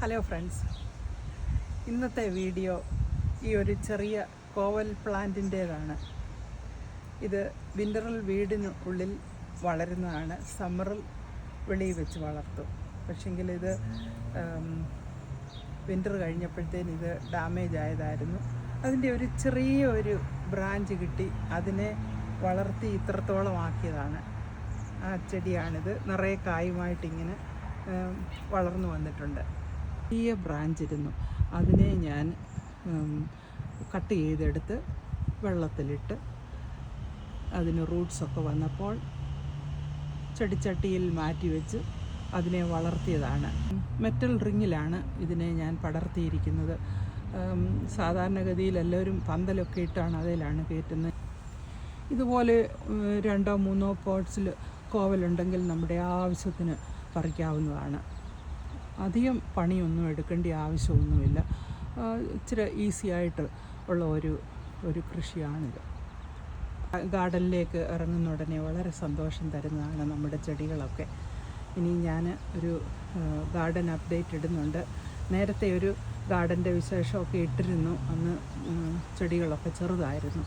Hello friends, ഇന്നത്തെ video ഈ ഒരു ചെറിയ കോവൽ പ്ലാന്റിൻ്റേതാണ്. ഇത് വിൻ്ററിൽ വീടിന് ഉള്ളിൽ വളരുന്നതാണ്. സമ്മറിൽ വെളിയിൽ വെച്ച് വളർത്തും. പക്ഷെങ്കിൽ ഇത് വിൻ്റർ കഴിഞ്ഞപ്പോഴത്തേന് ഇത് ഡാമേജ് ആയതായിരുന്നു. അതിൻ്റെ ഒരു ചെറിയ ഒരു ബ്രാഞ്ച് കിട്ടി അതിനെ വളർത്തി ഇത്രത്തോളം ആക്കിയതാണ്. ആ ചെടിയാണിത്. നിറയെ കായുമായിട്ടിങ്ങനെ വളർന്നു വന്നിട്ടുണ്ട്. ചെറിയ ബ്രാഞ്ച് ഇരുന്നു, അതിനെ ഞാൻ കട്ട് ചെയ്തെടുത്ത് വെള്ളത്തിലിട്ട് അതിന് റൂട്ട്സൊക്കെ വന്നപ്പോൾ ചെടിച്ചട്ടിയിൽ മാറ്റി വെച്ച് അതിനെ വളർത്തിയതാണ്. മെറ്റൽ റിങ്ങിലാണ് ഇതിനെ ഞാൻ പടർത്തിയിരിക്കുന്നത്. സാധാരണഗതിയിൽ എല്ലാവരും പന്തലൊക്കെ ഇട്ടാണ് അതിലാണ് കയറ്റുന്നത്. ഇതുപോലെ 2-3 പോട്ട്സിൽ കോവലുണ്ടെങ്കിൽ നമ്മുടെ ആവശ്യത്തിന് പറിക്കാവുന്നതാണ്. അധികം പണിയൊന്നും എടുക്കേണ്ട ആവശ്യമൊന്നുമില്ല. ഇച്ചിരി ഈസി ആയിട്ട് ഉള്ള ഒരു കൃഷിയാണിത്. ഗാർഡനിലേക്ക് ഇറങ്ങുന്ന ഉടനെ വളരെ സന്തോഷം തരുന്നതാണ് നമ്മുടെ ചെടികളൊക്കെ. ഇനി ഞാൻ ഒരു ഗാർഡൻ അപ്ഡേറ്റ് ഇടുന്നുണ്ട്. നേരത്തെ ഒരു ഗാർഡൻ്റെ വിശേഷമൊക്കെ ഇട്ടിരുന്നു. അന്ന് ചെടികളൊക്കെ ചെറുതായിരുന്നു.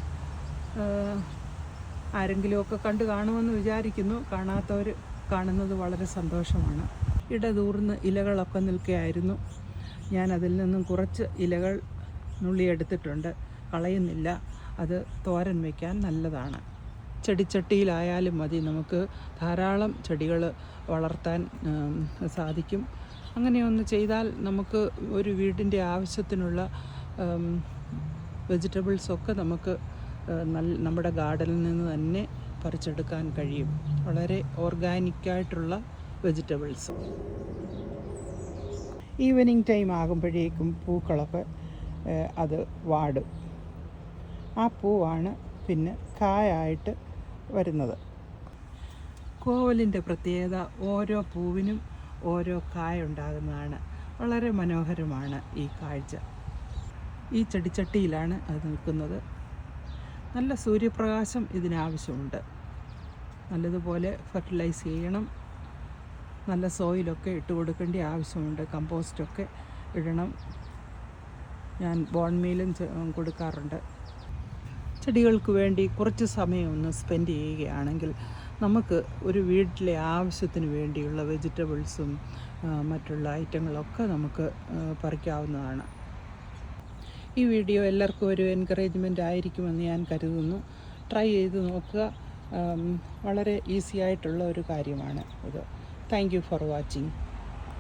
ആരെങ്കിലുമൊക്കെ കണ്ടു കാണുമെന്ന് വിചാരിക്കുന്നു. കാണാത്തവർ കാണുന്നത് വളരെ സന്തോഷമാണ്. ഇടതൂർന്ന് ഇലകളൊക്കെ നിൽക്കുകയായിരുന്നു. ഞാൻ അതിൽ നിന്നും കുറച്ച് ഇലകൾ നുള്ളിയെടുത്തിട്ടുണ്ട്. കളയുന്നില്ല. അത് തോരൻ വയ്ക്കാൻ നല്ലതാണ്. ചെടിച്ചട്ടിയിലായാലും മതി, നമുക്ക് ധാരാളം ചെടികൾ വളർത്താൻ സാധിക്കും. അങ്ങനെയൊന്ന് ചെയ്താൽ നമുക്ക് ഒരു വീടിൻ്റെ ആവശ്യത്തിനുള്ള വെജിറ്റബിൾസൊക്കെ നമുക്ക് നമ്മുടെ ഗാർഡനിൽ നിന്ന് തന്നെ പറിച്ചെടുക്കാൻ കഴിയും. വളരെ ഓർഗാനിക്കായിട്ടുള്ള വെജിറ്റബിൾസ്. ഈവനിങ് ടൈം ആകുമ്പോഴേക്കും പൂക്കളൊക്കെ അത് വാടും. ആ പൂവാണ് പിന്നെ കായായിട്ട് വരുന്നത്. കോവലിൻ്റെ പ്രത്യേകത ഓരോ പൂവിനും ഓരോ കായ ഉണ്ടാകുന്നതാണ്. വളരെ മനോഹരമാണ് ഈ കാഴ്ച. ഈ ചെടിച്ചട്ടിയിലാണ് അത് നിൽക്കുന്നത്. നല്ല സൂര്യപ്രകാശം ഇതിനാവശ്യമുണ്ട്. നല്ലതുപോലെ ഫെർട്ടിലൈസ് ചെയ്യണം. നല്ല സോയിലൊക്കെ ഇട്ട് കൊടുക്കേണ്ട ആവശ്യമുണ്ട്. കമ്പോസ്റ്റൊക്കെ ഇടണം. ഞാൻ ബോൺ മീലും കൊടുക്കാറുണ്ട്. ചെടികൾക്ക് വേണ്ടി കുറച്ച് സമയം ഒന്ന് സ്പെൻഡ് ചെയ്യുകയാണെങ്കിൽ നമുക്ക് ഒരു വീട്ടിലെ ആവശ്യത്തിന് വേണ്ടിയുള്ള വെജിറ്റബിൾസും മറ്റുള്ള ഐറ്റങ്ങളൊക്കെ നമുക്ക് പറിക്കാവുന്നതാണ്. ഈ വീഡിയോ എല്ലാവർക്കും ഒരു എൻകറേജ്മെൻ്റ് ആയിരിക്കുമെന്ന് ഞാൻ കരുതുന്നു. ട്രൈ ചെയ്ത് നോക്കുക. വളരെ ഈസി ആയിട്ടുള്ള ഒരു കാര്യമാണ് ഇത്. Thank you for watching.